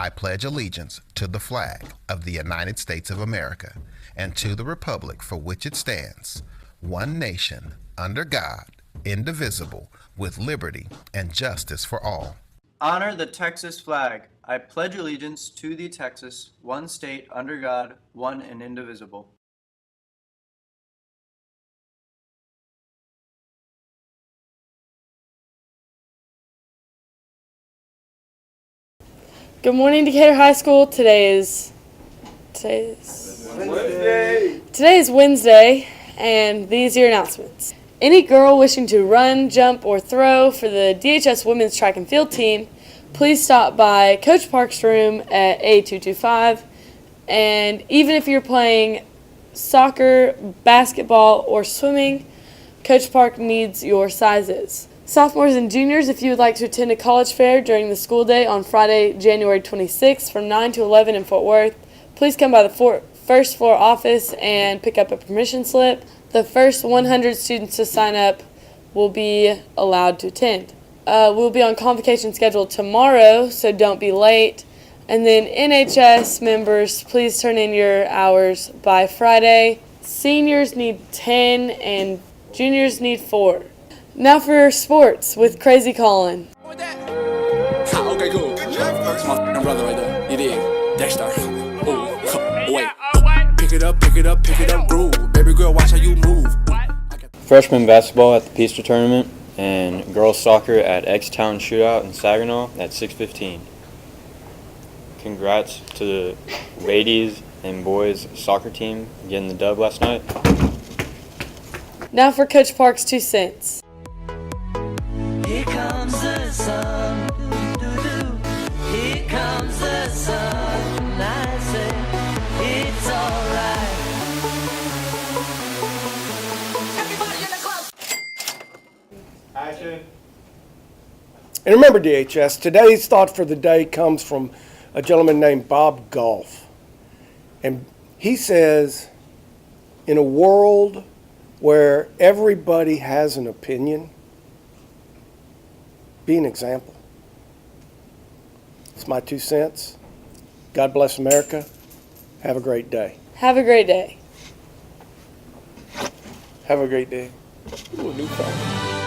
I pledge allegiance to the flag of the United States of America and to the republic for which it stands, one nation, under God, indivisible, with liberty and justice for all. Honor the Texas flag. I pledge allegiance to the Texas, one state, under God, one and indivisible. Good morning, Decatur High School. Today is Wednesday, and these are your announcements. Any girl wishing to run, jump, or throw for the DHS women's track and field team, please stop by Coach Park's room at A225. And even if you're playing soccer, basketball, or swimming, Coach Park needs your sizes. Sophomores and juniors, if you would like to attend a college fair during the school day on Friday, January 26th from 9 to 11 in Fort Worth, please come by the first floor office and pick up a permission slip. The first 100 students to sign up will be allowed to attend. We'll be on convocation schedule tomorrow, so don't be late. And then NHS members, please turn in your hours by Friday. Seniors need 10 and juniors need 4. Now for sports with Crazy Colin. Okay, cool. That's my f***ing brother right there. You dig? Dexter. Ooh, wait. Pick it up, groove. Baby girl, watch how you move. Freshman basketball at the Peaster Tournament and girls soccer at X-Town Shootout in Saginaw at 6:15. Congrats to the ladies and boys soccer team getting the dub last night. Now for Coach Park's 2 cents. Here comes the sun, doo-doo-doo. Here comes the sun, and I say it's alright. Everybody in the club. Action. And remember, DHS, today's thought for the day comes from a gentleman named Bob Golf. And he says, in a world where everybody has an opinion, be an example. It's my 2 cents. God bless America. Have a great day. Have a great day. Have a great day. Ooh, new phone.